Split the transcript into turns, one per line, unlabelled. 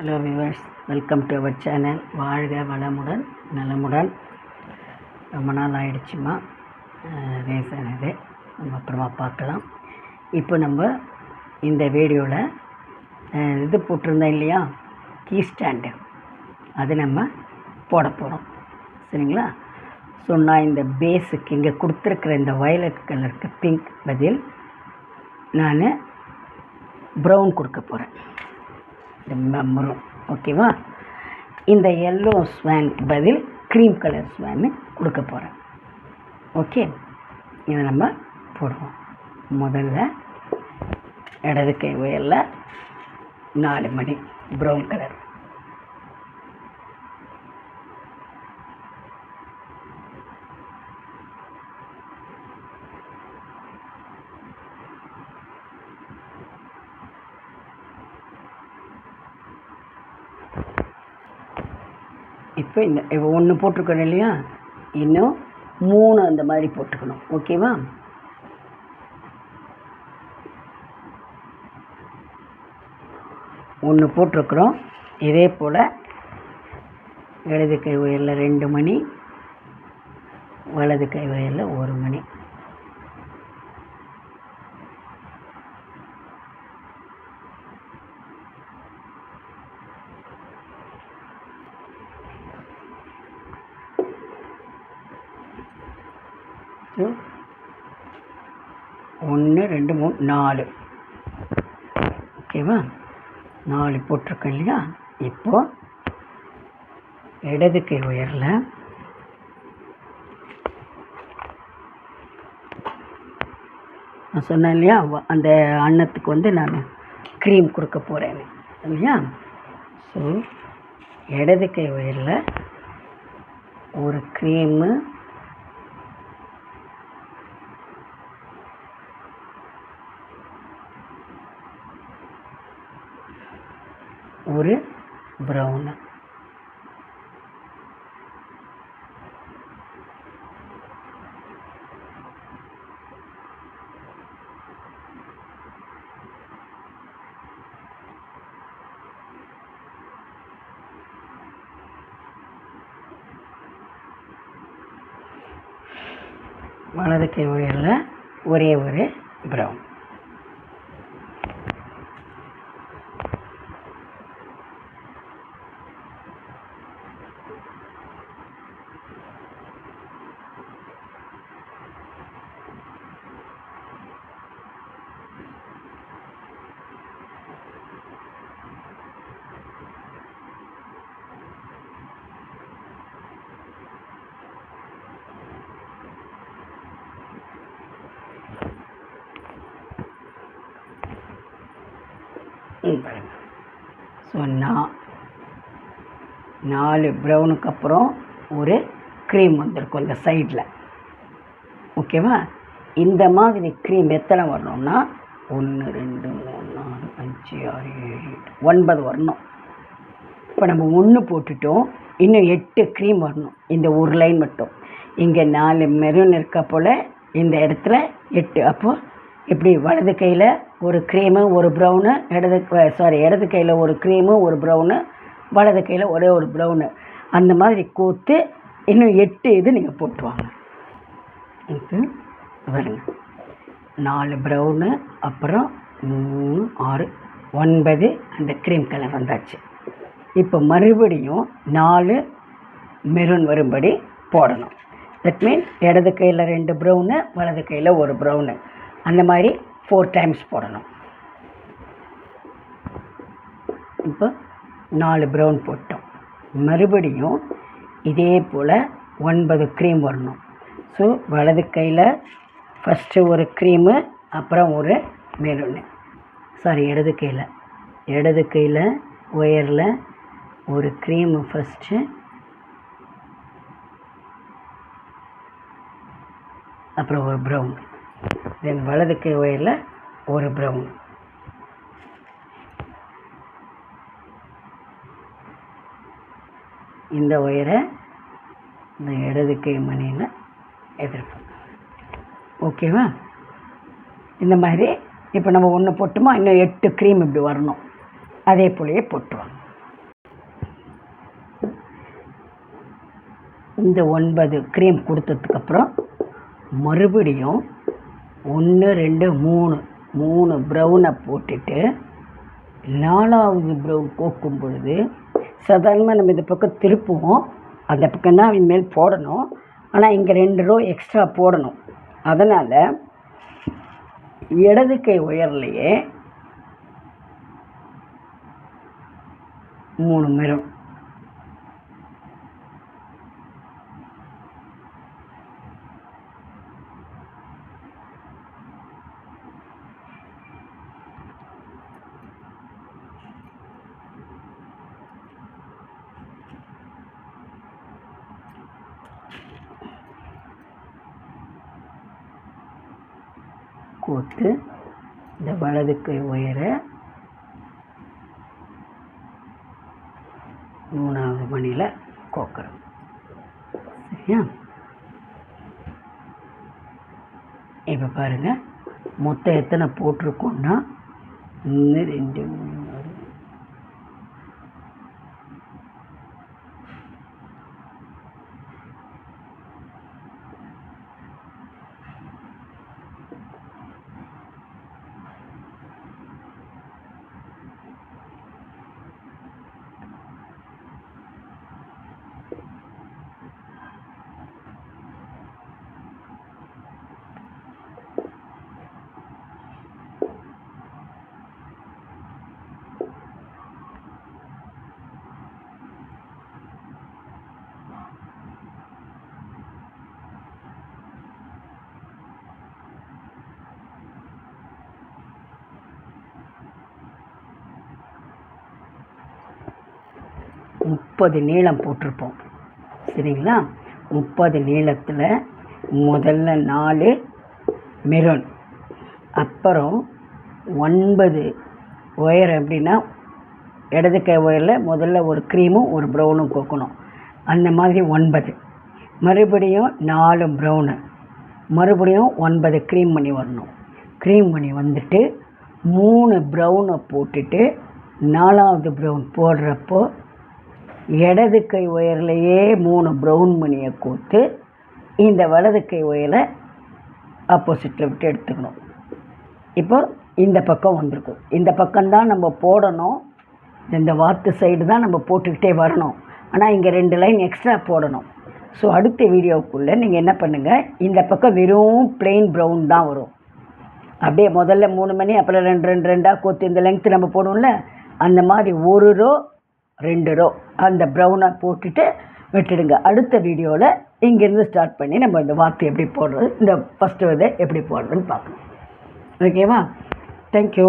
Hello viewers, welcome to our channel. வாழ்க வளமுடன் நலமுடன். ரொம்ப நாள் ஆகிடுச்சுமா ரேசன் இது, நம்ம அப்புறமா பார்க்கலாம். இப்போ நம்ம இந்த வீடியோவில் இது போட்டிருந்தோம் இல்லையா, கீ ஸ்டாண்டு, அது நம்ம போட போகிறோம். சரிங்களா? ஸோ நான் இந்த பேஸுக்கு இங்கே கொடுத்துருக்குற இந்த வயலட் கலருக்கு பிங்க் பதில் நான் ப்ரௌன் கொடுக்க போகிறேன், இந்த மெரூன். ஓகேவா? இந்த எல்லோ ஸ்வான் பதில் க்ரீம் கலர் ஸ்வான்னு கொடுக்க போகிறேன். ஓகே, இதை நம்ம போடுவோம். முதல்ல இடது கை உயரில் 4 மணி ப்ரௌன் கலர். இப்போ இந்த 1 போட்டிருக்கணும் இல்லையா, இன்னும் 3 அந்த மாதிரி போட்டுக்கணும். ஓகேவா? ஒன்று போட்டிருக்குறோம். இதே போல் இடது கை உயரில் 2 மணி, வலது கை உயரில் 1 மணி. ஸோ 1 2 3 4. ஓகேவா? 4 போட்டிருக்கேன் இல்லையா. இப்போது இடது கை உயரில் நான் சொன்னேன் இல்லையா, அந்த அன்னத்துக்கு நான் க்ரீம் கொடுக்க போகிறேன்னு இல்லையா. ஸோ இடது கை உயரில் ஒரு க்ரீமு, ஒரு ப்ரௌனு. வலது கை உயரில் ஒரே ஒரு ப்ரௌன். ஸோ 4 ப்ரௌனுக்கு அப்புறம் ஒரு க்ரீம் வந்திருக்கும் இந்த சைடில். ஓகேவா? இந்த மாதிரி க்ரீம் எத்தனை வரணும்னா 1 2 3 4 5 6 7 8 9 வரணும். இப்போ நம்ம 1 போட்டுட்டோம், இன்னும் 8 க்ரீம் வரணும். இந்த ஒரு லைன் மட்டும். இங்கே 4 மெரூன் இருக்க போல் இந்த இடத்துல 8. அப்போது இப்படி வலது கையில் ஒரு க்ரீமு ஒரு ப்ரௌனு, இடது கையில் ஒரு க்ரீமு ஒரு ப்ரௌனு, வலது கையில் ஒரே ஒரு ப்ரௌனு, அந்த மாதிரி கோத்து இன்னும் 8 இது நீங்கள் போட்டுவாங்க. இப்போ பாருங்க, 4 ப்ரௌனு, அப்புறம் 3 6 9 அந்த க்ரீம் கலர் வந்தாச்சு. இப்போ மறுபடியும் 4 மெரூன் வரும்படி போடணும். தட் மீன்ஸ் இடது கையில் 2 ப்ரௌனு, வலது கையில் ஒரு ப்ரௌனு, அந்த மாதிரி 4 டைம்ஸ் போடணும். இப்போ 4 ப்ரௌன் போட்டோம். மறுபடியும் இதே போல் 9 க்ரீம் வரணும். ஸோ வலது கையில் ஃபஸ்ட்டு ஒரு க்ரீமு, அப்புறம் ஒரு மெரூனு. இடது கையில் ஒயரில் ஒரு க்ரீமு ஃபஸ்ட்டு, அப்புறம் ஒரு ப்ரௌன், தென் வலது கை ஒயரில் ஒரு ப்ரௌன். இந்த ஒயரை இந்த இடது கை மணியில் எதிர்ப்போம். ஓகேவா? இந்த மாதிரி இப்போ நம்ம 1 போட்டோமா, இன்னும் 8 க்ரீம் இப்படி வரணும். அதே போலயே போட்டுருவாங்க. இந்த 9 க்ரீம் கொடுத்ததுக்கப்புறம் மறுபடியும் 1 2 3 ப்ரௌனை போட்டுட்டு 4வது ப்ரௌன் கோக்கும் பொழுது சாதாரணமாக நம்ம இந்த பக்கம் திருப்புவோம், அந்த பக்கம் தான் இனிமேல் போடணும். ஆனால் இங்கே 2 ரோ எக்ஸ்ட்ரா போடணும். அதனால் இடது கை உயர்லையே 3 மெரூன், கோத்து இந்த வலது கை உயர 3வது மணியில் கோக்குறோம். சரியா? இப்போ பாருங்கள், மொத்தம் எத்தனை போட்டிருக்கோன்னா 1 2 3 30 நீளம் போட்டிருப்போம். சரிங்களா? 30 நீளத்தில் முதல்ல 4 மெரூன், அப்புறம் 9 ஒயர். எப்படின்னா இடது கை ஒயரில் முதல்ல ஒரு க்ரீமும் ஒரு ப்ரௌனும் கோக்கணும். அந்த மாதிரி 9, மறுபடியும் 4 ப்ரௌனு, மறுபடியும் 9 க்ரீம் பண்ணி வரணும். க்ரீம் பண்ணி வந்துட்டு 3 ப்ரௌனை போட்டுட்டு 4வது ப்ரௌன் போடுறப்போ இடது கை ஒயர்லையே 3 ப்ரௌன் மணியை கோத்து இந்த வலது கை ஒயரை ஆப்போசிட்டில் விட்டு எடுத்துக்கணும். இப்போ இந்த பக்கம் வந்திருக்கும். இந்த பக்கம்தான் நம்ம போடணும், இந்த வாத்து சைடு தான் நம்ம போட்டுக்கிட்டே வரணும். ஆனால் இங்கே 2 லைன் எக்ஸ்ட்ரா போடணும். ஸோ அடுத்த வீடியோவுக்குள்ளே நீங்கள் என்ன பண்ணுங்கள், இந்த பக்கம் வெறும் பிளெயின் ப்ரௌன் தான் வரும். அப்படியே முதல்ல 3 மணி, அப்புறம் 2 2 கோத்து இந்த லெங்க்த்து நம்ம போடுவோம்ல, அந்த மாதிரி 1 ரோ 2 ரோ அந்த ப்ரௌனை போட்டுட்டு விட்டுடுங்க. அடுத்த வீடியோவில் இங்கேருந்து ஸ்டார்ட் பண்ணி நம்ம இந்த வாத்து எப்படி போடுறது, இந்த ஃபஸ்ட்டு விதை எப்படி போடுறதுன்னு பார்க்கணும். ஓகேவா? தேங்க்யூ.